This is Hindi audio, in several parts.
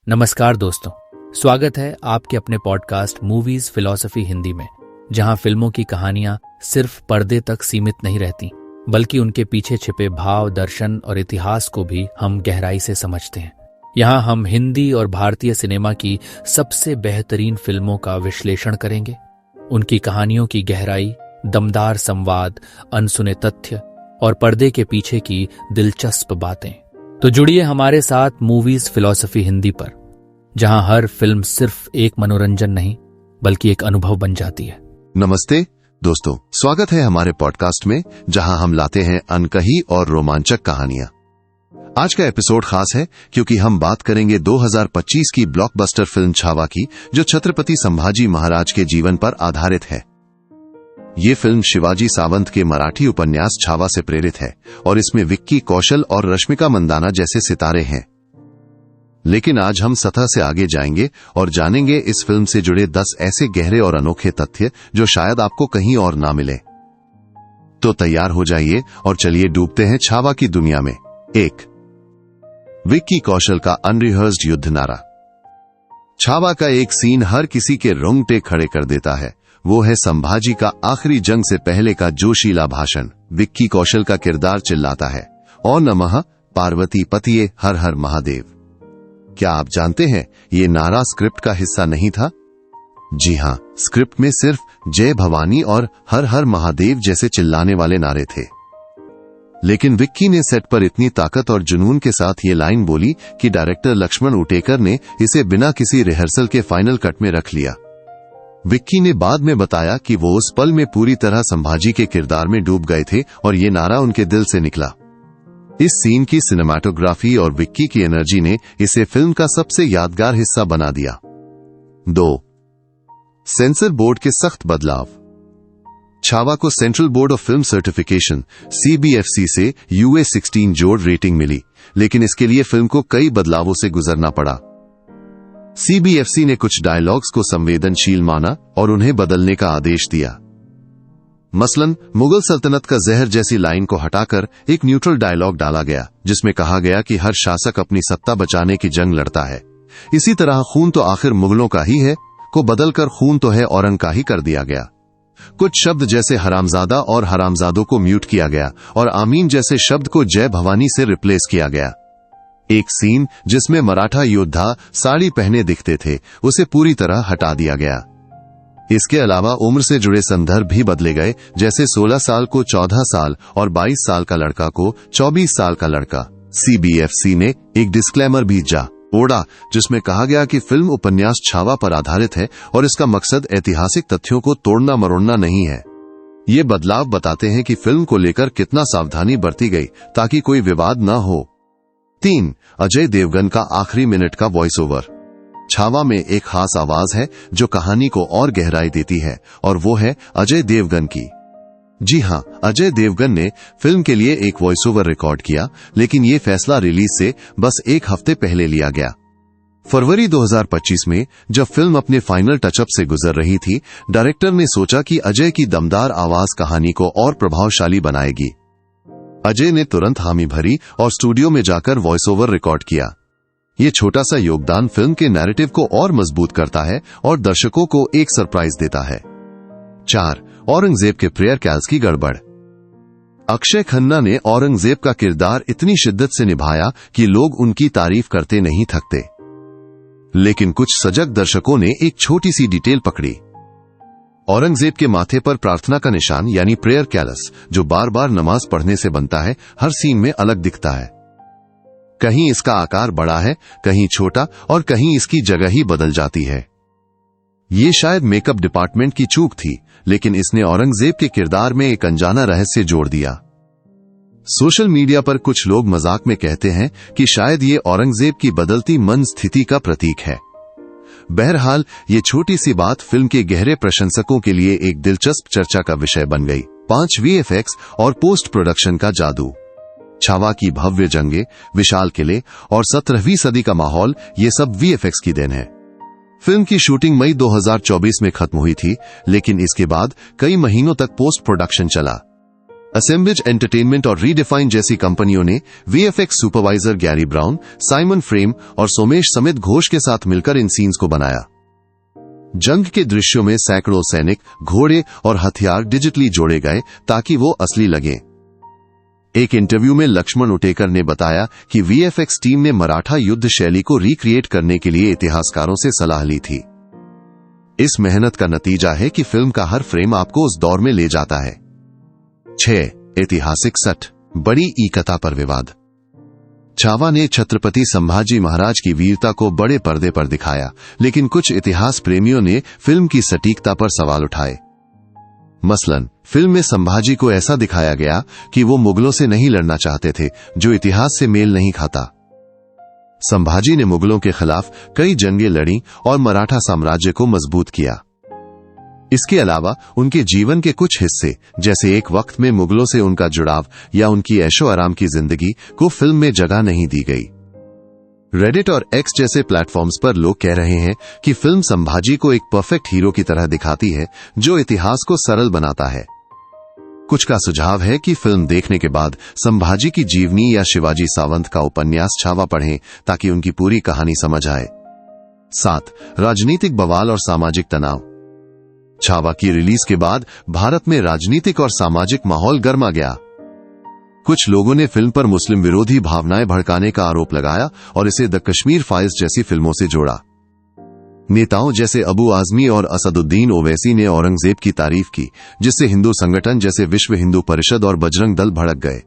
नमस्कार दोस्तों, स्वागत है आपके अपने पॉडकास्ट मूवीज फिलॉसफी हिंदी में, जहां फिल्मों की कहानियां सिर्फ पर्दे तक सीमित नहीं रहती, बल्कि उनके पीछे छिपे भाव, दर्शन और इतिहास को भी हम गहराई से समझते हैं। यहां हम हिंदी और भारतीय सिनेमा की सबसे बेहतरीन फिल्मों का विश्लेषण करेंगे, उनकी कहानियों की गहराई, दमदार संवाद, अनसुने तथ्य और पर्दे के पीछे की दिलचस्प बातें। तो जुड़िए हमारे साथ मूवीज फिलॉसफी हिंदी पर, जहां हर फिल्म सिर्फ एक मनोरंजन नहीं बल्कि एक अनुभव बन जाती है। नमस्ते दोस्तों, स्वागत है हमारे पॉडकास्ट में, जहां हम लाते हैं अनकही और रोमांचक कहानियां। आज का एपिसोड खास है क्योंकि हम बात करेंगे 2025 की ब्लॉकबस्टर फिल्म छावा की, जो छत्रपति संभाजी महाराज के जीवन पर आधारित है। ये फिल्म शिवाजी सावंत के मराठी उपन्यास छावा से प्रेरित है और इसमें विक्की कौशल और रश्मिका मंदाना जैसे सितारे हैं। लेकिन आज हम सतह से आगे जाएंगे और जानेंगे इस फिल्म से जुड़े 10 ऐसे गहरे और अनोखे तथ्य जो शायद आपको कहीं और ना मिले। तो तैयार हो जाइए और चलिए डूबते हैं छावा की दुनिया में। 1. विक्की कौशल का अनरिहर्स्ड युद्ध नारा। छावा का एक सीन हर किसी के रोंगटे खड़े कर देता है। वो है संभाजी का आखिरी जंग से पहले का जोशीला भाषण। विक्की कौशल का किरदार चिल्लाता है, ओ नमः पार्वती पतिये हर हर महादेव। क्या आप जानते हैं ये नारा स्क्रिप्ट का हिस्सा नहीं था? जी हां, स्क्रिप्ट में सिर्फ जय भवानी और हर हर महादेव जैसे चिल्लाने वाले नारे थे। लेकिन विक्की ने सेट पर इतनी ताकत और जुनून के साथ ये लाइन बोली कि डायरेक्टर लक्ष्मण उटेकर ने इसे बिना किसी रिहर्सल के फाइनल कट में रख लिया। विक्की ने बाद में बताया कि वो उस पल में पूरी तरह संभाजी के किरदार में डूब गए थे और ये नारा उनके दिल से निकला। इस सीन की सिनेमाटोग्राफी और विक्की की एनर्जी ने इसे फिल्म का सबसे यादगार हिस्सा बना दिया। 2. सेंसर बोर्ड के सख्त बदलाव। छावा को central board of film certification (CBFC) से UA 16 जोड़ रेटिंग मिली, लेकिन इसके लिए फिल्म को कई बदलावों से गुजरना पड़ा। CBFC ने कुछ डायलॉग्स को संवेदनशील माना और उन्हें बदलने का आदेश दिया। मसलन मुगल सल्तनत का जहर जैसी लाइन को हटाकर एक न्यूट्रल डायलॉग डाला गया, जिसमें कहा गया कि हर शासक अपनी सत्ता बचाने की जंग लड़ता है। इसी तरह खून तो आखिर मुगलों का ही है को बदलकर खून तो है औरंग का ही कर दिया गया। कुछ शब्द जैसे हरामजादा और हरामजादों को म्यूट किया गया और आमीन जैसे शब्द को जय भवानी से रिप्लेस किया गया। एक सीन जिसमें मराठा योद्धा साड़ी पहने दिखते थे, उसे पूरी तरह हटा दिया गया। इसके अलावा उम्र से जुड़े संदर्भ भी बदले गए, जैसे 16 साल को 14 साल और 22 साल का लड़का को 24 साल का लड़का। CBFC ने एक डिस्क्लेमर भी ओढ़ा, जिसमें कहा गया कि फिल्म उपन्यास छावा पर आधारित है और इसका मकसद ऐतिहासिक तथ्यों को तोड़ना मरोड़ना नहीं है। ये बदलाव बताते हैं कि फिल्म को लेकर कितना सावधानी बरती गई ताकि कोई विवाद न हो। 3. अजय देवगन का आखिरी मिनट का वॉइस ओवर। छावा में एक खास आवाज है जो कहानी को और गहराई देती है, और वो है अजय देवगन की। जी हां, अजय देवगन ने फिल्म के लिए एक वॉइस ओवर रिकॉर्ड किया, लेकिन ये फैसला रिलीज से बस एक हफ्ते पहले लिया गया। फरवरी 2025 में जब फिल्म अपने फाइनल टचअप से गुजर रही थी, डायरेक्टर ने सोचा कि अजय की दमदार आवाज कहानी को और प्रभावशाली बनाएगी। अजय ने तुरंत हामी भरी और स्टूडियो में जाकर वॉइस ओवर रिकॉर्ड किया। ये छोटा सा योगदान फिल्म के नैरेटिव को और मजबूत करता है और दर्शकों को एक सरप्राइज देता है। 4. औरंगजेब के प्रेयर कैल्स की गड़बड़। अक्षय खन्ना ने औरंगजेब का किरदार इतनी शिद्दत से निभाया कि लोग उनकी तारीफ करते नहीं थकते। लेकिन कुछ सजग दर्शकों ने एक छोटी सी डिटेल पकड़ी। औरंगजेब के माथे पर प्रार्थना का निशान यानी प्रेयर कैलस, जो बार बार नमाज पढ़ने से बनता है, हर सीन में अलग दिखता है। कहीं इसका आकार बड़ा है, कहीं छोटा और कहीं इसकी जगह ही बदल जाती है। ये शायद मेकअप डिपार्टमेंट की चूक थी, लेकिन इसने औरंगजेब के किरदार में एक अनजाना रहस्य जोड़ दिया। सोशल मीडिया पर कुछ लोग मजाक में कहते हैं कि शायद ये औरंगजेब की बदलती मन स्थिति का प्रतीक है। बहरहाल ये छोटी सी बात फिल्म के गहरे प्रशंसकों के लिए एक दिलचस्प चर्चा का विषय बन गई। 5. VFX और पोस्ट प्रोडक्शन का जादू। छावा की भव्य जंगे, विशाल किले और 17वीं सदी का माहौल, ये सब VFX की देन है। फिल्म की शूटिंग मई 2024 में खत्म हुई थी, लेकिन इसके बाद कई महीनों तक पोस्ट प्रोडक्शन चला। असेंबेज एंटरटेनमेंट और रीडिफाइन जैसी कंपनियों ने VFX supervisor Gary brown, Simon frame और सोमेश समित घोष के साथ मिलकर इन सीन्स को बनाया। जंग के दृश्यों में सैकड़ों सैनिक, घोड़े और हथियार डिजिटली जोड़े गए ताकि वो असली लगे। एक इंटरव्यू में लक्ष्मण उटेकर ने बताया कि वीएफएक्स टीम ने मराठा युद्ध शैली को रिक्रिएट करने के लिए इतिहासकारों से सलाह ली थी। इस मेहनत का नतीजा है कि फिल्म का हर फ्रेम आपको उस दौर में ले जाता है। 6. ऐतिहासिक सट, बड़ी ई कथा पर विवाद। छावा ने छत्रपति संभाजी महाराज की वीरता को बड़े पर्दे पर दिखाया, लेकिन कुछ इतिहास प्रेमियों ने फिल्म की सटीकता पर सवाल उठाए। मसलन, फिल्म में संभाजी को ऐसा दिखाया गया कि वो मुगलों से नहीं लड़ना चाहते थे, जो इतिहास से मेल नहीं खाता। संभाजी ने मुगलों के खिलाफ कई जंगें लड़ी और मराठा साम्राज्य को मजबूत किया। इसके अलावा उनके जीवन के कुछ हिस्से, जैसे एक वक्त में मुगलों से उनका जुड़ाव या उनकी ऐशो आराम की जिंदगी, को फिल्म में जगह नहीं दी गई। रेडिट और एक्स जैसे प्लेटफॉर्म्स पर लोग कह रहे हैं कि फिल्म संभाजी को एक परफेक्ट हीरो की तरह दिखाती है, जो इतिहास को सरल बनाता है। कुछ का सुझाव है कि फिल्म देखने के बाद संभाजी की जीवनी या शिवाजी सावंत का उपन्यास छावा पढ़ें ताकि उनकी पूरी कहानी समझ आए। 7. राजनीतिक बवाल और सामाजिक तनाव। छावा की रिलीज के बाद भारत में राजनीतिक और सामाजिक माहौल गर्मा गया। कुछ लोगों ने फिल्म पर मुस्लिम विरोधी भावनाएं भड़काने का आरोप लगाया और इसे द कश्मीर फाइल्स जैसी फिल्मों से जोड़ा। नेताओं जैसे अबू आजमी और असदुद्दीन ओवैसी ने औरंगजेब की तारीफ की, जिससे हिंदू संगठन जैसे विश्व हिंदू परिषद और बजरंग दल भड़क गए।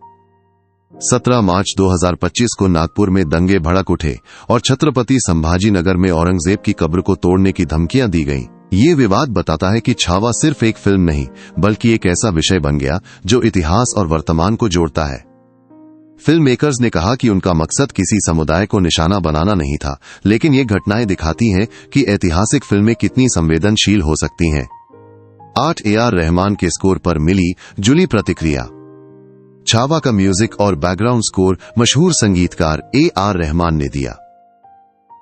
17 मार्च 2025 को नागपुर में दंगे भड़क उठे और छत्रपति संभाजी नगर में औरंगजेब की कब्र को तोड़ने की धमकियां दी गईं। ये विवाद बताता है कि छावा सिर्फ एक फिल्म नहीं, बल्कि एक ऐसा विषय बन गया जो इतिहास और वर्तमान को जोड़ता है। फिल्म मेकर्स ने कहा कि उनका मकसद किसी समुदाय को निशाना बनाना नहीं था, लेकिन ये घटनाएं दिखाती हैं कि ऐतिहासिक फिल्में कितनी संवेदनशील हो सकती हैं। 8. AR रहमान के स्कोर पर मिली जुली प्रतिक्रिया। छावा का म्यूजिक और बैकग्राउंड स्कोर मशहूर संगीतकार AR रहमान ने दिया।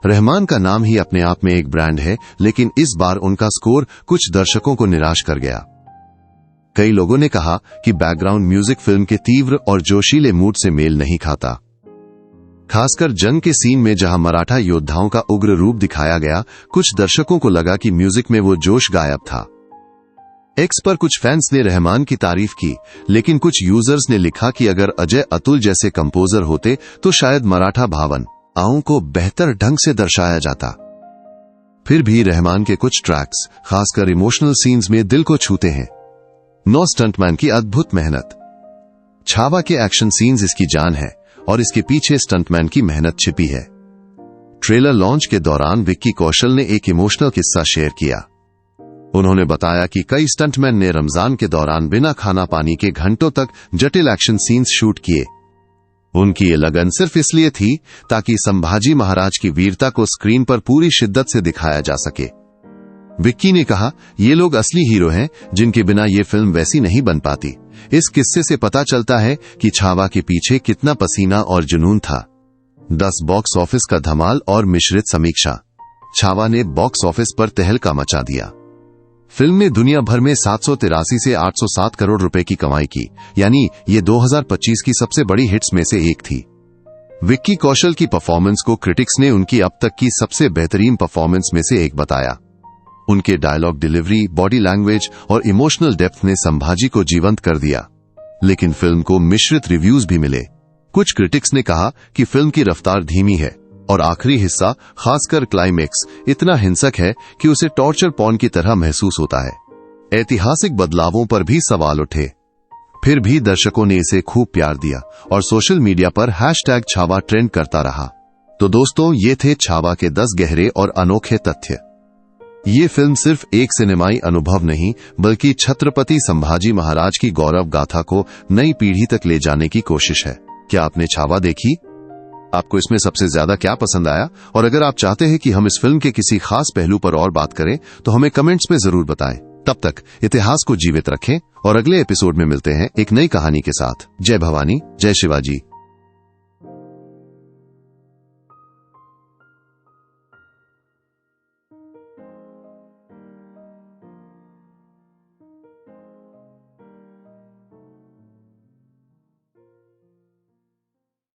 रहमान का नाम ही अपने आप में एक ब्रांड है, लेकिन इस बार उनका स्कोर कुछ दर्शकों को निराश कर गया। कई लोगों ने कहा कि बैकग्राउंड म्यूजिक फिल्म के तीव्र और जोशीले मूड से मेल नहीं खाता। खासकर जंग के सीन में जहां मराठा योद्धाओं का उग्र रूप दिखाया गया, कुछ दर्शकों को लगा कि म्यूजिक में वो जोश गायब था। एक्स पर कुछ फैंस ने रहमान की तारीफ की, लेकिन कुछ यूजर्स ने लिखा कि अगर अजय अतुल जैसे कंपोजर होते तो शायद मराठा भावनाओं को बेहतर ढंग से दर्शाया जाता। फिर भी रहमान के कुछ ट्रैक्स, खासकर इमोशनल सीन्स में दिल को छूते हैं। 9 स्टंटमैन की अद्भुत मेहनत। छावा के एक्शन सीन्स इसकी जान है और इसके पीछे स्टंटमैन की मेहनत छिपी है। ट्रेलर लॉन्च के दौरान विक्की कौशल ने एक इमोशनल किस्सा शेयर किया। उन्होंने बताया कि कई स्टंटमैन ने रमजान के दौरान बिना खाना पानी के घंटों तक जटिल एक्शन सीन्स शूट किए। उनकी ये लगन सिर्फ इसलिए थी ताकि संभाजी महाराज की वीरता को स्क्रीन पर पूरी शिद्दत से दिखाया जा सके। विक्की ने कहा, ये लोग असली हीरो हैं जिनके बिना ये फिल्म वैसी नहीं बन पाती। इस किस्से से पता चलता है कि छावा के पीछे कितना पसीना और जुनून था। 10 बॉक्स ऑफिस का धमाल और मिश्रित समीक्षा। छावा ने बॉक्स ऑफिस पर तहलका मचा दिया। फिल्म ने दुनिया भर में 783 से 807 करोड़ रुपए की कमाई की, यानी ये 2025 की सबसे बड़ी हिट्स में से एक थी। विक्की कौशल की परफॉर्मेंस को क्रिटिक्स ने उनकी अब तक की सबसे बेहतरीन परफॉर्मेंस में से एक बताया। उनके डायलॉग डिलीवरी, बॉडी लैंग्वेज और इमोशनल डेप्थ ने संभाजी को जीवंत कर दिया। लेकिन फिल्म को मिश्रित रिव्यूज भी मिले। कुछ क्रिटिक्स ने कहा कि फिल्म की रफ्तार धीमी है और आखिरी हिस्सा, खासकर क्लाइमेक्स, इतना हिंसक है कि उसे टॉर्चर पॉर्न की तरह महसूस होता है। ऐतिहासिक बदलावों पर भी सवाल उठे। फिर भी दर्शकों ने इसे खूब प्यार दिया और सोशल मीडिया पर #छावा ट्रेंड करता रहा। तो दोस्तों, ये थे छावा के 10 गहरे और अनोखे तथ्य। ये फिल्म सिर्फ एक सिनेमाई अनुभव नहीं, बल्कि छत्रपति संभाजी महाराज की गौरव गाथा को नई पीढ़ी तक ले जाने की कोशिश है। क्या आपने छावा देखी? आपको इसमें सबसे ज्यादा क्या पसंद आया? और अगर आप चाहते हैं कि हम इस फिल्म के किसी खास पहलू पर और बात करें, तो हमें कमेंट्स में जरूर बताएं। तब तक इतिहास को जीवित रखें और अगले एपिसोड में मिलते हैं एक नई कहानी के साथ। जय भवानी, जय शिवाजी।